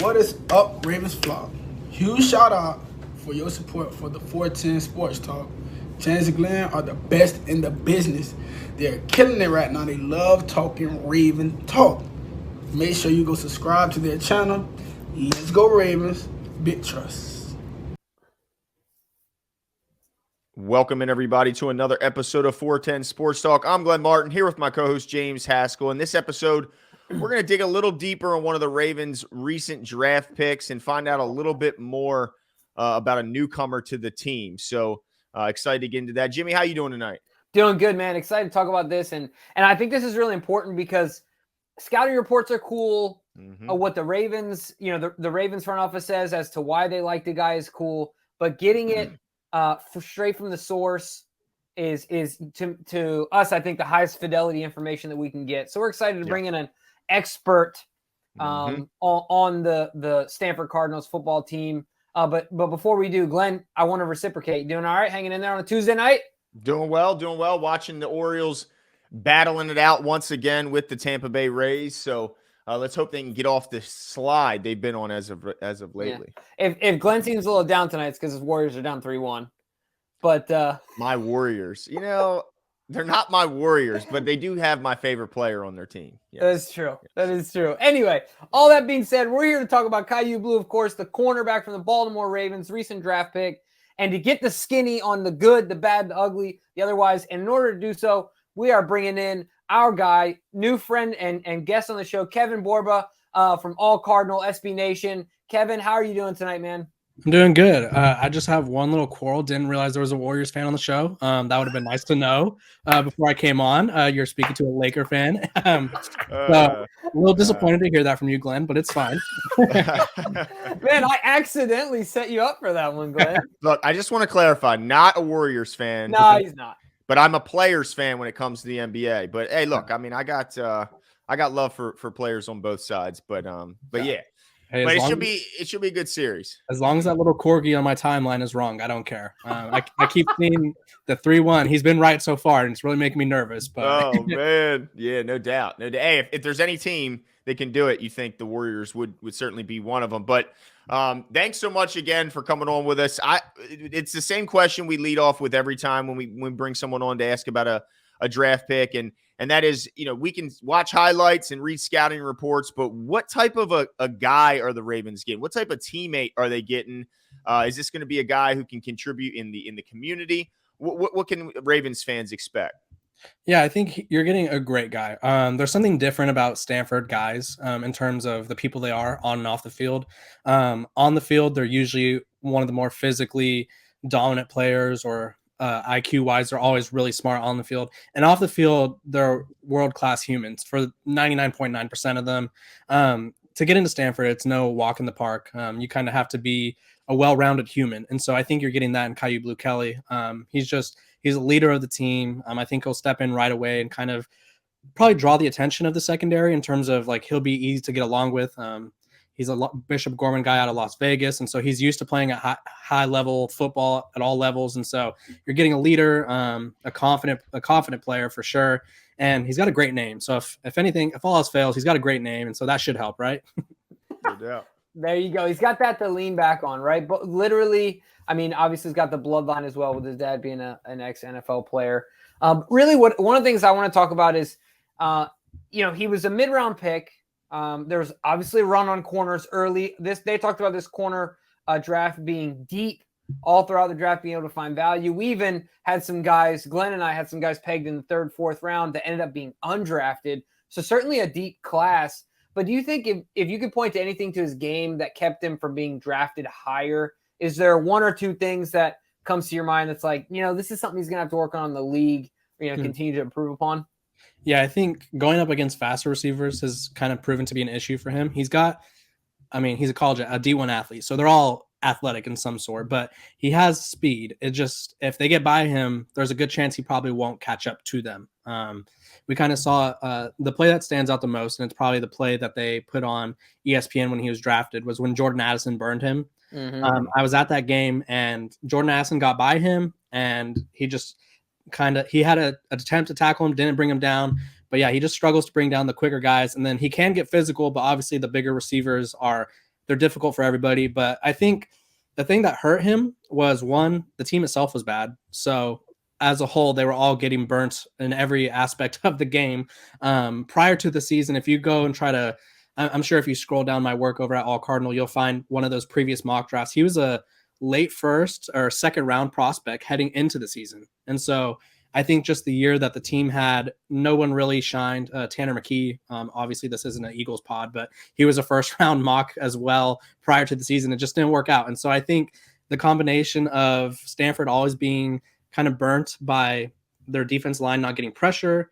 What is up, RavensFlock? Huge shout out for your support for the 410 Sports Talk. Chance and Glenn are the best in the business. They're killing it right now. They love talking Raven talk. Make sure you go subscribe to their channel. Let's go Ravens. Big trust. Welcome in everybody to another episode of 410 Sports Talk. I'm Glenn Martin here with my co-host James Haskell. In this episode, we're going to dig a little deeper on one of the Ravens' recent draft picks and find out a little bit more about a newcomer to the team. So excited to get into that. Jimmy, how you doing tonight? Doing good, man. Excited to talk about this. And I think this is really important because scouting reports are cool. What the Ravens, the Ravens front office says as to why they like the guy is cool. But getting it straight from the source is to us, I think, the highest fidelity information that we can get. So we're excited to bring in an expert on the Stanford Cardinals football team. But before we do, Glenn, I want to reciprocate. You doing all right? Hanging in there on a Tuesday night? Doing well. Watching the Orioles battling it out once again with the Tampa Bay Rays. So let's hope they can get off the slide they've been on as of lately. Yeah. If Glenn seems a little down tonight, it's because his Warriors are down 3-1. But my Warriors, they're not my Warriors, but they do have my favorite player on their team. Yes. That is true. That is true. Anyway, all that being said, we're here to talk about Kyu Blu, of course, the cornerback from the Baltimore Ravens, recent draft pick, and to get the skinny on the good, the bad, the ugly, the otherwise. And in order to do so, we are bringing in our guy, new friend and guest on the show, Kevin Borba from All Cardinal SB Nation. Kevin, how are you doing tonight, man? I'm doing good. I just have one little quarrel. Didn't realize there was a Warriors fan on the show. That would have been nice to know before I came on. You're speaking to a Laker fan. So a little disappointed to hear that from you, Glenn, but it's fine. Man, I accidentally set you up for that one, Glenn. Look, I just want to clarify, not a Warriors fan. No, he's not. But I'm a players fan when it comes to the NBA. But hey, look, I mean, I got love for players on both sides. But yeah. Hey, but it should be a good series. As long as that little corgi on my timeline is wrong, I don't care. I keep seeing the 3-1. He's been right so far, and it's really making me nervous. But oh man, yeah, no doubt. Hey, if there's any team that can do it, you think the Warriors would certainly be one of them. But thanks so much again for coming on with us. It's the same question we lead off with every time when we bring someone on to ask about a draft pick, and that is, we can watch highlights and read scouting reports, but what type of a guy are the Ravens getting? What type of teammate are they getting? Is this going to be a guy who can contribute in the community? What can Ravens fans expect? Yeah, I think you're getting a great guy. There's something different about Stanford guys in terms of the people they are on and off the field. On the field, they're usually one of the more physically dominant players, or IQ wise, they're always really smart on the field, and off the field, they're world-class humans for 99.9% of them. To get into Stanford, it's no walk in the park. You kind of have to be a well-rounded human. And so I think you're getting that in Kyu Blu Kelly. He's a leader of the team. I think he'll step in right away and kind of probably draw the attention of the secondary in terms of like, he'll be easy to get along with. He's a Bishop Gorman guy out of Las Vegas, and so he's used to playing at high level football at all levels. And so you're getting a leader, a confident player for sure, and he's got a great name. So if all else fails, he's got a great name, and so that should help, right? Yeah. There you go. He's got that to lean back on, right? But literally, I mean, obviously he's got the bloodline as well with his dad being an ex-NFL player. Really, one of the things I want to talk about is, he was a mid-round pick. There's obviously a run on corners early. They talked about this corner draft being deep all throughout the draft, being able to find value. We even had some guys, Glenn and I had some guys pegged in the 3rd, 4th round that ended up being undrafted. So certainly a deep class. But do you think if you could point to anything to his game that kept him from being drafted higher, is there one or two things that comes to your mind that's like, this is something he's going to have to work on in the league, or, continue to improve upon? Yeah, I think going up against faster receivers has kind of proven to be an issue for him. He's a D1 athlete, so they're all athletic in some sort, but he has speed. It just, if they get by him, there's a good chance he probably won't catch up to them. We kind of saw the play that stands out the most, and it's probably the play that they put on ESPN when he was drafted, was when Jordan Addison burned him. I was at that game, and Jordan Addison got by him, and he just he had an attempt to tackle him, didn't bring him down. But yeah, he just struggles to bring down the quicker guys. And then he can get physical, but obviously the bigger receivers are they're difficult for everybody. But I think the thing that hurt him was, one, the team itself was bad. So as a whole, they were all getting burnt in every aspect of the game. Prior to the season, if you go and try to, I'm sure if you scroll down my work over at All Cardinal, you'll find one of those previous mock drafts. He was a late first or second round prospect heading into the season. And so I think just the year that the team had, no one really shined. Tanner McKee, obviously this isn't an Eagles pod, but he was a first round mock as well prior to the season. It just didn't work out. And so I think the combination of Stanford always being kind of burnt by their defense line not getting pressure,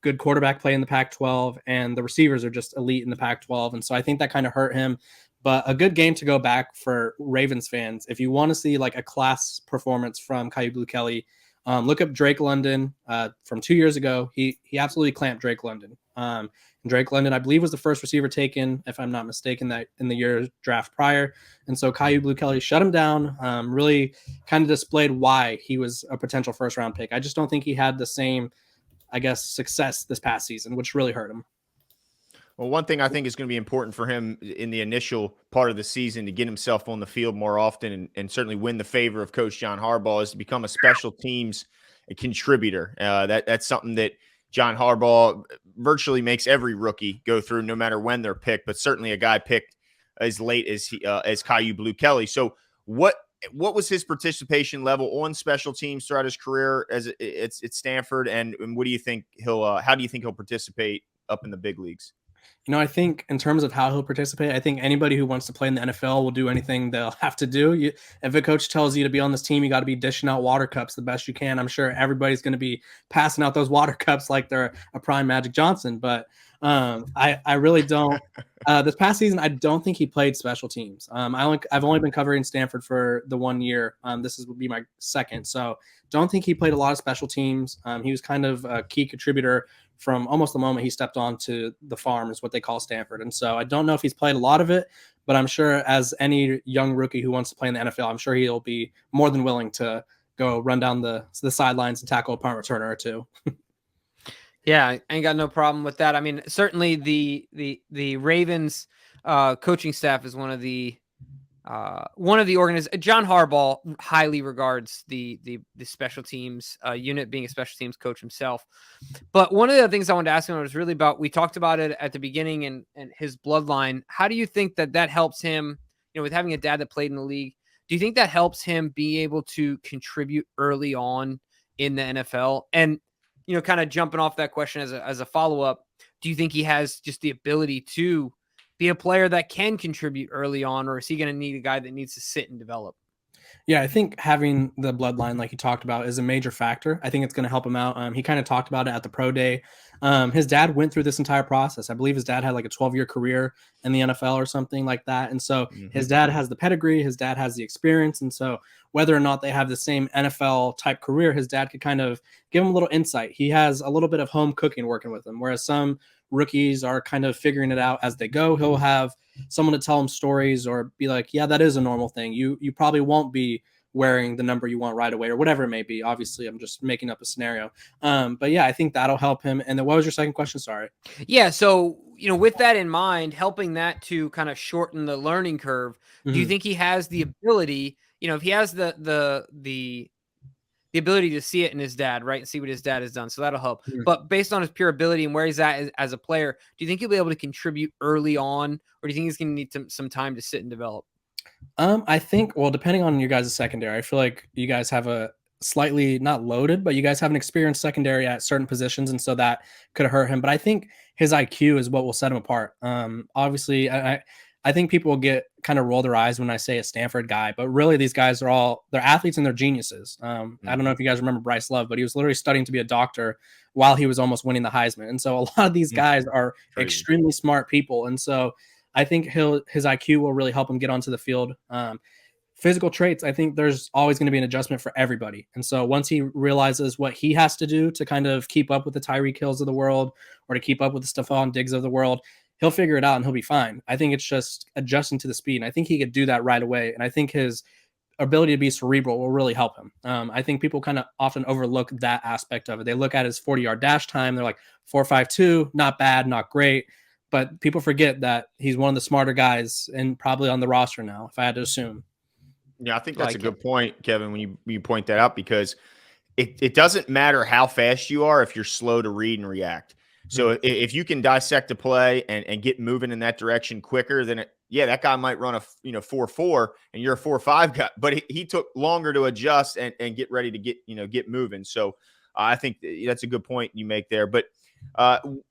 good quarterback play in the Pac-12, and the receivers are just elite in the Pac-12. And so I think that kind of hurt him. But a good game to go back for Ravens fans. If you want to see like a class performance from Caillou Blue Kelly, look up Drake London from 2 years ago. He absolutely clamped Drake London. Drake London, I believe, was the first receiver taken, if I'm not mistaken, that in the year draft prior. And so Caillou Blue Kelly shut him down, really kind of displayed why he was a potential first-round pick. I just don't think he had the same, I guess, success this past season, which really hurt him. Well, one thing I think is going to be important for him in the initial part of the season to get himself on the field more often and certainly win the favor of Coach John Harbaugh is to become a special teams contributor. That's something that John Harbaugh virtually makes every rookie go through, no matter when they're picked, but certainly a guy picked as late as Caillou Blue Kelly. So what was his participation level on special teams throughout his career at Stanford, and what do you think how do you think he'll participate up in the big leagues? I think in terms of how he'll participate, I think anybody who wants to play in the NFL will do anything they'll have to do. If a coach tells you to be on this team, you got to be dishing out water cups the best you can. I'm sure everybody's going to be passing out those water cups like they're a prime Magic Johnson. But I really don't. This past season, I don't think he played special teams. I've only been covering Stanford for the 1 year. This would be my second. So don't think he played a lot of special teams. He was kind of a key contributor from almost the moment he stepped onto the farm, is what they call Stanford. And so I don't know if he's played a lot of it, but I'm sure as any young rookie who wants to play in the NFL, I'm sure he'll be more than willing to go run down the sidelines and tackle a punt returner or two. Yeah, I ain't got no problem with that. I mean, certainly the Ravens coaching staff is one of the John Harbaugh highly regards the special teams unit, being a special teams coach himself. But one of the things I wanted to ask him was really about, we talked about it at the beginning and his bloodline. How do you think that helps him, with having a dad that played in the league? Do you think that helps him be able to contribute early on in the NFL? And, kind of jumping off that question as a follow-up, do you think he has just the ability to be a player that can contribute early on, or is he going to need a guy that needs to sit and develop? Yeah, I think having the bloodline, like you talked about, is a major factor. I think it's going to help him out. He kind of talked about it at the pro day. His dad went through this entire process. I believe his dad had like a 12-year career in the NFL or something like that. And so his dad has the pedigree, his dad has the experience. And so whether or not they have the same NFL type career, his dad could kind of give him a little insight. He has a little bit of home cooking working with him, whereas some rookies are kind of figuring it out as they go. He'll have someone to tell him stories or be like, yeah, that is a normal thing. You probably won't be wearing the number you want right away or whatever it may be. Obviously, I'm just making up a scenario. But yeah, I think that'll help him. And then what was your second question? Sorry. Yeah. So, with that in mind, helping that to kind of shorten the learning curve, do you think he has the ability, if he has the ability to see it in his dad, right? And see what his dad has done. So that'll help. But based on his pure ability and where he's at as a player, do you think he'll be able to contribute early on, or do you think he's going to need some time to sit and develop? I think, well, depending on your guys' secondary, I feel like you guys have a slightly not loaded, but you guys have an experienced secondary at certain positions. And so that could hurt him. But I think his IQ is what will set him apart. Obviously, I think people will get kind of roll their eyes when I say a Stanford guy, but really these guys they're athletes and they're geniuses. I don't know if you guys remember Bryce Love, but he was literally studying to be a doctor while he was almost winning the Heisman. And so a lot of these guys are extremely smart people. And so I think his IQ will really help him get onto the field. Physical traits, I think there's always going to be an adjustment for everybody. And so once he realizes what he has to do to kind of keep up with the Tyreek Hills of the world or to keep up with the Stephon Diggs of the world, he'll figure it out and he'll be fine. I think it's just adjusting to the speed. And I think he could do that right away. And I think his ability to be cerebral will really help him. I think people kind of often overlook that aspect of it. They look at his 40-yard dash time. They're like 4.52, not bad, not great. but people forget that he's one of the smarter guys and probably on the roster now, if I had to assume. Yeah, I think that's a good point, Kevin, when you point that out, because it doesn't matter how fast you are if you're slow to read and react. So if you can dissect a play and get moving in that direction quicker, then that guy might run a 4.4 and you're a 4.5 guy, but he took longer to adjust and get ready to get moving. So I think that's a good point you make there. But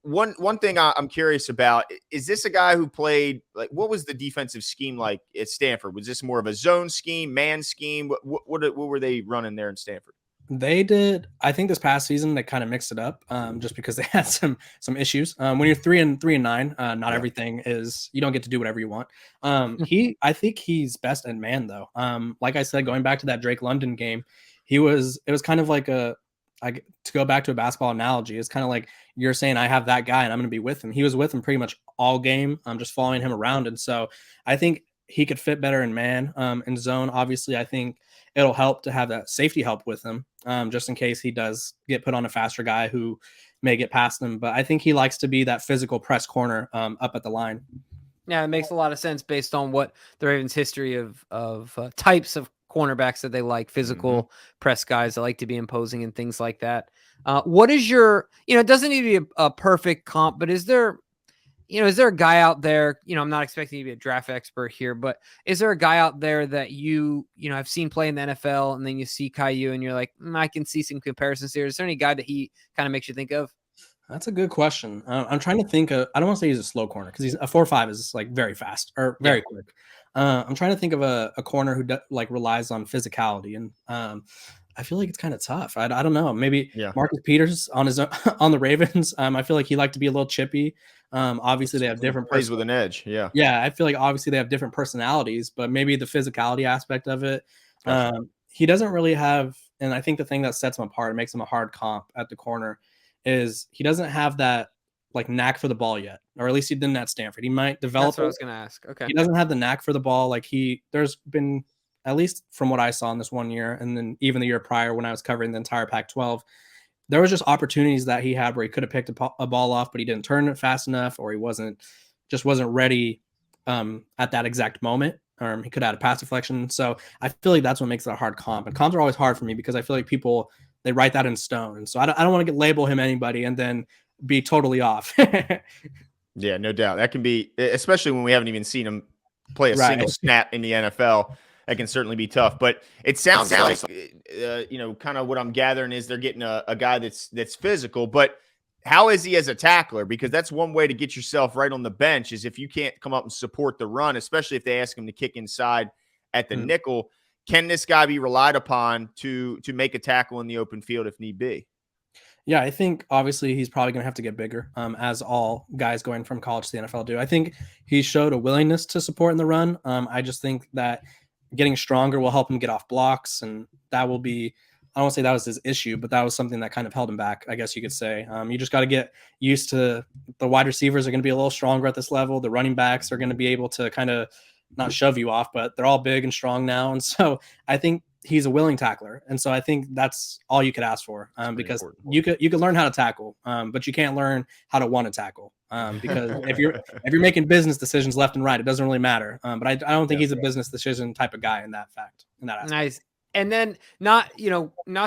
one thing I'm curious about, is this a guy who played, like, what was the defensive scheme like at Stanford? Was this more of a zone scheme, man scheme? What were they running there in Stanford? They did. I think this past season they kind of mixed it up, just because they had some issues. When you're 3-9, not everything is, you don't get to do whatever you want. I think he's best in man though. Like I said, going back to that Drake London game, it was kind of like to go back to a basketball analogy, it's kind of like you're saying, I have that guy and I'm going to be with him. He was with him pretty much all game. I'm just following him around, and so I think he could fit better in man. In zone, obviously, I think it'll help to have that safety help with him, just in case he does get put on a faster guy who may get past him. But I think he likes to be that physical press corner up at the line. Yeah, it makes a lot of sense based on what the Ravens' history of types of cornerbacks that they like, physical press guys that like to be imposing and things like that. What is your, it doesn't need to be a perfect comp, but is there a guy out there, I'm not expecting you to be a draft expert here, but is there a guy out there that have seen play in the NFL, and then you see Caillou and you're like, I can see some comparisons here. Is there any guy that he kind of makes you think of? That's a good question. I'm trying to think of, I don't want to say he's a slow corner, because he's a 4.5 is like very fast or very quick. I'm trying to think of a corner who relies on physicality, and I feel like it's kind of tough. I don't know. Maybe Marcus Peters on the Ravens. I feel like he liked to be a little chippy. Obviously they have different plays with an edge. Yeah. Yeah. I feel like obviously they have different personalities, but maybe the physicality aspect of it. He doesn't really have, and I think the thing that sets him apart, makes him a hard comp at the corner, is he doesn't have that like knack for the ball yet, or at least he didn't at Stanford. He might develop. That's what I was going to ask. Okay. He doesn't have the knack for the ball. Like there's been, at least from what I saw in this 1 year, and then even the year prior when I was covering the entire Pac-12, there was just opportunities that he had where he could have picked a ball off, but he didn't turn it fast enough, or he wasn't ready at that exact moment. He could have had a pass deflection. So I feel like that's what makes it a hard comp. And comps are always hard for me because I feel like people, they write that in stone. And so I don't want to label him anybody and then be totally off. Yeah, no doubt. That can be, especially when we haven't even seen him play a single snap in the NFL. That can certainly be tough. But it sounds like kind of what I'm gathering is they're getting a guy that's physical. But how is he as a tackler? Because that's one way to get yourself right on the bench, is if you can't come up and support the run, especially if they ask him to kick inside at the nickel. Can this guy be relied upon to make a tackle in the open field if need be? Yeah, I think obviously he's probably going to have to get bigger, as all guys going from college to the NFL do. I think he showed a willingness to support in the run. I just think that getting stronger will help him get off blocks, and that will be, I don't want to say that was his issue, but that was something that kind of held him back, I guess you could say. You just got to get used to, the wide receivers are going to be a little stronger at this level. The running backs are going to be able to kind of not shove you off, but they're all big and strong now. And so I think he's a willing tackler. And so I think that's all you could ask for, because you could learn how to tackle, but you can't learn how to want to tackle. Because if you're making business decisions left and right, it doesn't really matter. But I don't think he's a business decision type of guy in that aspect. Nice. And then not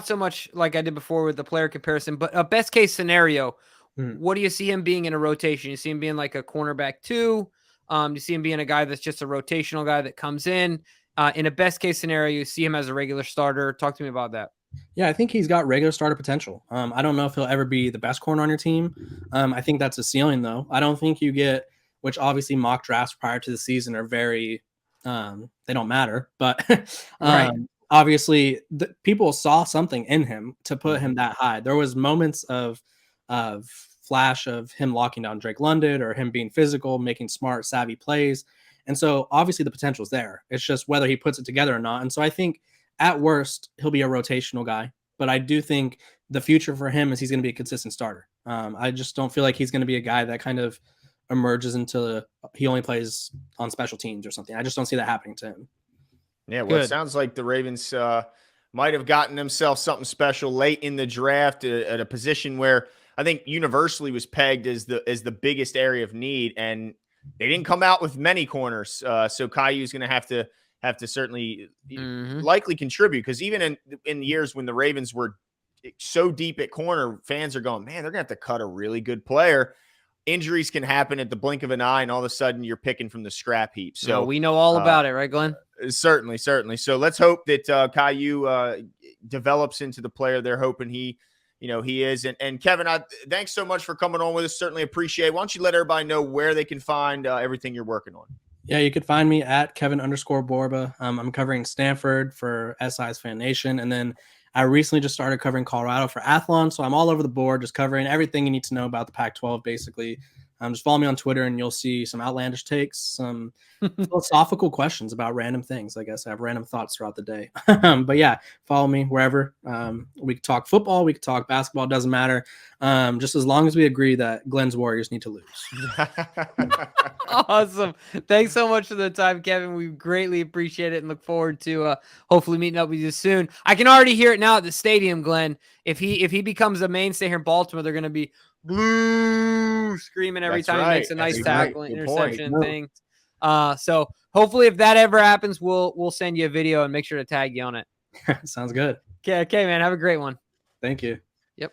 so much like I did before with the player comparison, but a best case scenario, what do you see him being in a rotation? You see him being like a cornerback 2? You see him being a guy that's just a rotational guy that comes in a best case scenario, you see him as a regular starter. Talk to me about that. Yeah, I think he's got regular starter potential. I don't know if he'll ever be the best corner on your team. I think that's a ceiling, though. I don't think you get, which obviously mock drafts prior to the season are very, they don't matter. But obviously, people saw something in him to put him that high. There was moments of flash of him locking down Drake London or him being physical, making smart, savvy plays. And so obviously the potential is there. It's just whether he puts it together or not. And so I think at worst, he'll be a rotational guy. But I do think the future for him is he's going to be a consistent starter. I just don't feel like he's going to be a guy that kind of emerges into he only plays on special teams or something. I just don't see that happening to him. Yeah, well, it sounds like the Ravens might have gotten themselves something special late in the draft at a position where I think universally was pegged as the biggest area of need, and they didn't come out with many corners. So Caillou's going to have to certainly likely contribute, because even in years when the Ravens were so deep at corner, fans are going, man, they're going to have to cut a really good player. Injuries can happen at the blink of an eye, and all of a sudden you're picking from the scrap heap. So we know all about it, right, Glenn? Certainly. So let's hope that Caillou develops into the player they're hoping he is. And Kevin, thanks so much for coming on with us. Certainly appreciate it. Why don't you let everybody know where they can find everything you're working on? Yeah, you could find me at Kevin_Borba. I'm covering Stanford for SI's Fan Nation, and then I recently just started covering Colorado for Athlon, so I'm all over the board, just covering everything you need to know about the Pac-12, basically. Just follow me on Twitter, and you'll see some outlandish takes, some philosophical questions about random things. I guess I have random thoughts throughout the day. But yeah, follow me wherever. We can talk football, we can talk basketball, doesn't matter. Just as long as we agree that Glenn's Warriors need to lose. Awesome. Thanks so much for the time, Kevin. We greatly appreciate it and look forward to hopefully meeting up with you soon. I can already hear it now at the stadium, Glenn. If he becomes a mainstay here in Baltimore, they're going to be blue screaming every time he makes a nice tackle and interception thing. So hopefully if that ever happens, we'll send you a video and make sure to tag you on it. Sounds good. Okay, man. Have a great one. Thank you. Yep.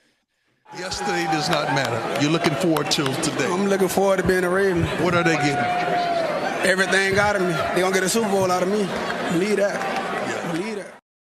Yesterday does not matter. You're looking forward to today. I'm looking forward to being a Raven. What are they getting? Everything out of me. They're going to get a Super Bowl out of me. Believe that.